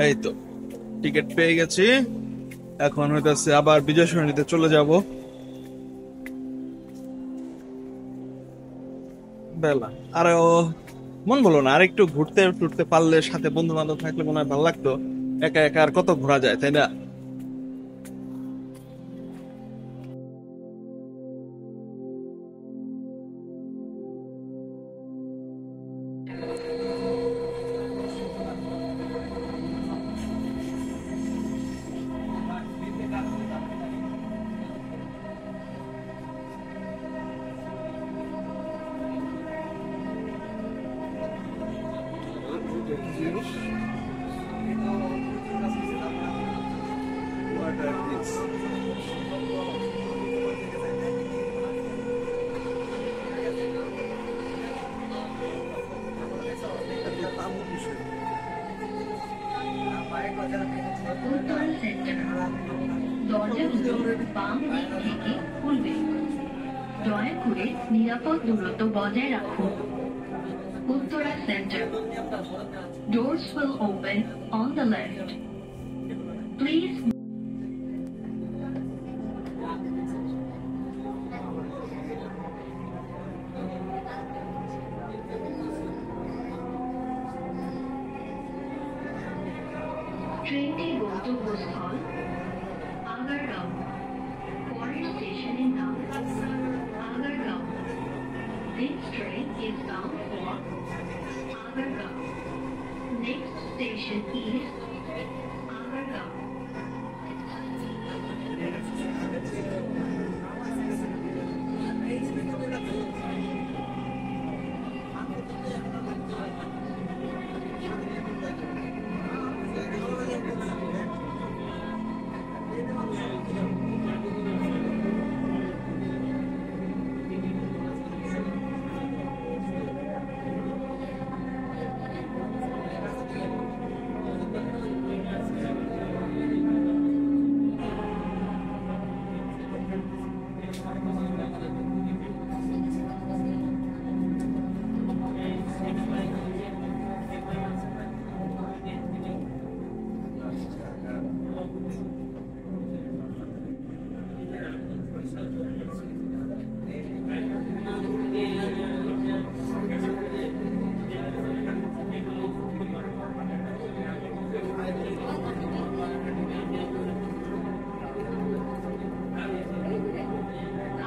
এই তো টিকিট পেয়ে গেছি। এখন হইতেছে আবার বিজয় সরণিতে চলে যাব। বেলা আরো মন বলো না, আর একটু ঘুরতে টুরতে পারলে, সাথে বন্ধু বান্ধব থাকলে মনে হয় ভালো লাগতো। একা একা আর কত ঘোরা যায়, তাই না? What are these? Uttara centre, দরজাগুলো বাম দিক থেকে খুলবে। দয়া করে নিরাপদ দূরত্ব বজায় রাখুন। Uttara centre, doors will open on the left. Please ট্রেনটির গন্তব্যস্থল আগারগাঁও। পরের স্টেশনের নাম Agargaon. This train is bound for Agargaon. Next station is Agargaon.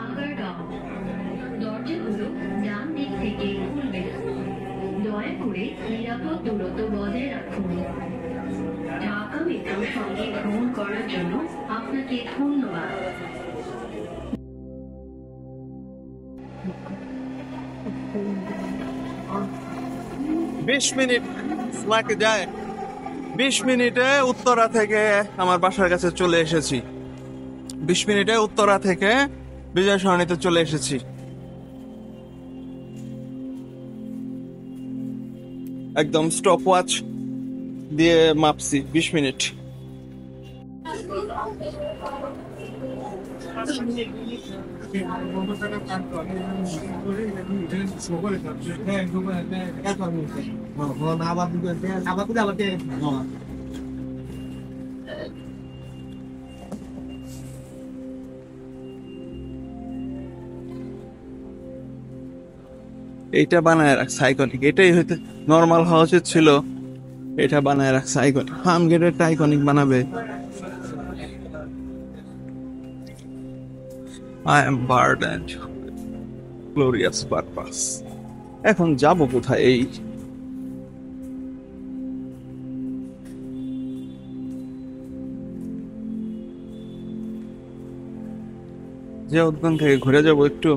Agargaon, দরজাগুলো ডান দিক থেকে খুলবে। দয়া করে নিরাপদ দূরত্ব বজায় রাখুন। ঢাকা মেট্রোর সঙ্গে ভ্রমণ করার জন্য আপনাকে ধন্যবাদ। 20 মিনিট লাগে যায়। 20 মিনিটে উত্তরা থেকে আমার বাসার কাছে চলে এসেছি। 20 মিনিটে উত্তরা থেকে বিজয় সরণিতে চলে এসেছি। একদম স্টপ ওয়াচ দিয়ে মাপছি 20 মিনিট। এইটা বানায় রাখছে আইকনিক, এটাই হয়তো নর্মাল হওয়া উচিত ছিল। এটা বানায় রাখছে আইকনিক, ফার্ম গেটের আইকনিক বানাবে। I am barred and glorious purpose. এখন যাব কোথায়? এই যে উদ্যান থেকে ঘুরে যাব একটু।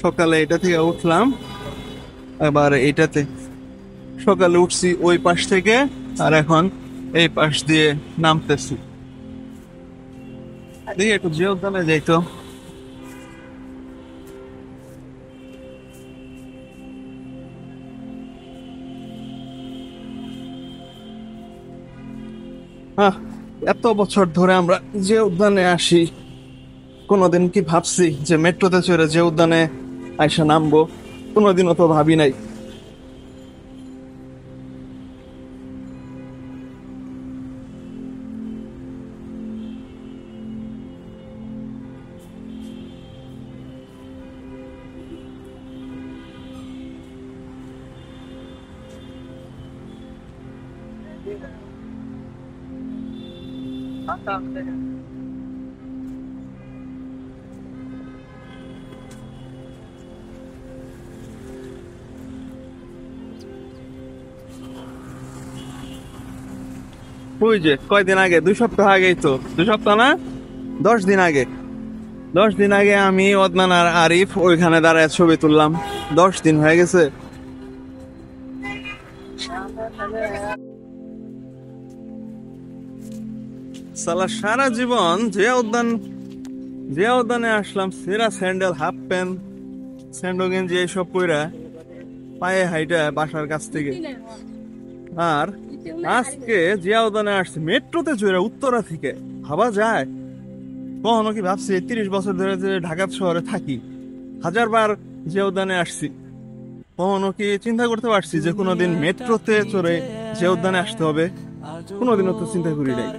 সকালে এটা থেকে উঠলাম, এবার এইটাতে সকালে উঠছি ওই পাশ থেকে, আর এখন এই পাশ দিয়ে নামতেছি। দেখি একটু যে উদ্যানে যাইতো। আহ, এত বছর ধরে আমরা যে উদ্যানে আসি, কোনোদিন কি ভাবছি যে মেট্রোতে চড়ে যে উদ্যানে আইসা নামবো? কোনোদিনও তো ভাবি নাই। ওই যে কয়দিন আগে, 2 সপ্তাহ আগেই তো, 2 সপ্তাহ না, 10 দিন আগে, 10 দিন আগে আমি অদনান আর আরিফ ওইখানে দাঁড়ায় ছবি তুললাম। 10 দিন হয়ে গেছে। সালা সারা জীবন যে উদ্যানে আসলাম, সেরা স্যান্ডেল, হাফ প্যান্ট, স্যান্ডো গেঞ্জি এইসব পইরা পায়ে হাইটা বাসার কাছ থেকে। আর আজকে জিয়া উদ্যানে আসছি মেট্রোতে চড়ে, উত্তরা থেকে। ভাবা যায়? কখনো কি ভাবছি 30 বছর ধরে যে ঢাকা শহরে থাকি, 1000 বার জিয়া উদ্যানে আসছি, কখনো কি চিন্তা করতে পারছি যে কোনোদিন মেট্রোতে চড়ে জিয়া উদ্যানে আসতে হবে? কোনোদিনও তো চিন্তা করি নাই।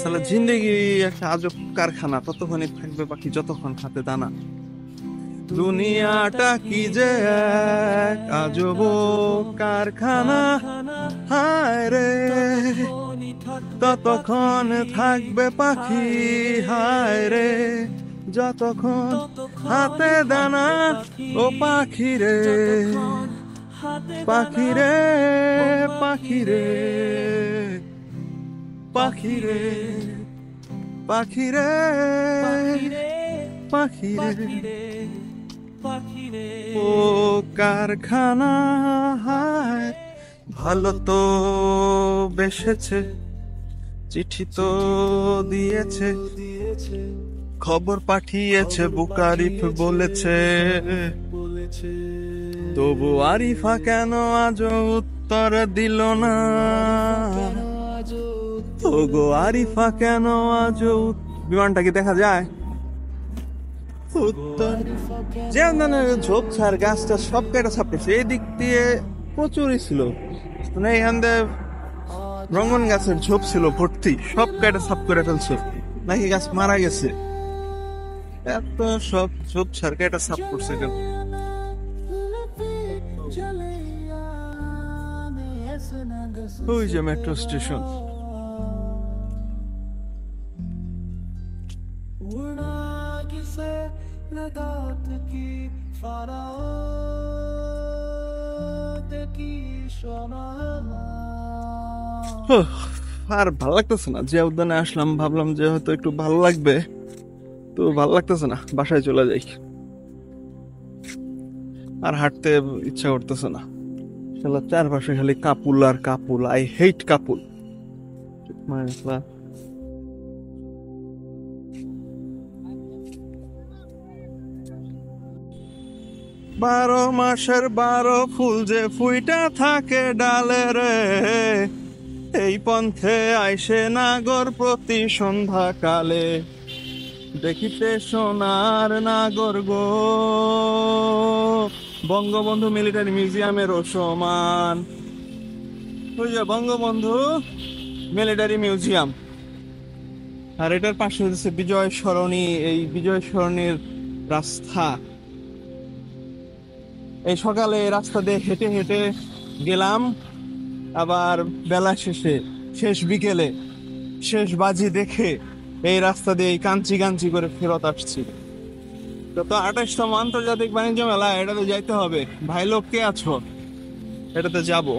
সালা জিন্দেগি একটা আজব কারখানা, ততক্ষণই থাকবে পাখি যতক্ষণ হাতে দানা। দুনিয়াটা কি যে এক আজব কারখানা, হায় রে, ততক্ষণ থাকবে পাখি, হায় রে, যতক্ষণ হাতে দানা। ও পাখি রে, পাখি রে, পাখি রে, পাখি রে, পাখি রে, পাখি রে, ও কারখানা, হায়, ভালো তো বেসেছে, চিঠি তো দিয়েছে, খবর পাঠিয়েছে, বুকারিফ বলেছে, তবু আরিফা কেন আজও উত্তর দিল না? ওগো আরিফা কেন আজও বিমানটা কি দেখা যায়? উত্তর যে ঝোপঝাড় গাছটা সব কেটে ছাপড়েছে, এই দিক দিয়ে প্রচুরই ছিল, মানে এখান দিয়ে রঙ্গন গাছের ঝোপ ছিল ভর্তি, সব কেটে ছাপ করে ফেলছে, নাকি গাছ মারা গেছে? এত সব ঝোপঝাড় কেটে ছাপ করছে কেন? ওই যে মেট্রো স্টেশন। আর ভালো লাগতেছে না, যে উদ্যানে আসলাম ভাবলাম যে হয়তো একটু ভালো লাগবে, তো ভালো লাগতেছে না, বাসায় চলে যাই। আর হাঁটতে ইচ্ছা করতেছে না, চারপাশে খালি কাপুল আর কাপুল। I hate couple. 12 মাসের 12 ফুল যে ফুইটা থাকে ডালে রে, এই পন্থে আইসে নাগর প্রতি সন্ধ্যা কালে, দেখিতে সোনার নাগর গো, বঙ্গবন্ধু মিলিটারি মিউজিয়ামের সমান। ওই যে বঙ্গবন্ধু মিলিটারি মিউজিয়াম, আর এটার পাশে হচ্ছে বিজয় সরণি। এই বিজয় সরণির রাস্তা, এই সকালে রাস্তা দিয়ে হেঁটে হেঁটে গেলাম, আবার বেলা শেষে, শেষ বিকেলে, শেষ বাজি দেখে এই রাস্তা দিয়ে কাঞ্চি কাঞ্চি করে ফেরত আসছি। তো 28তম আন্তর্জাতিক বাণিজ্য মেলা, এটাতে যাইতে হবে। ভাই লোক কে আছো? এটাতে যাবো।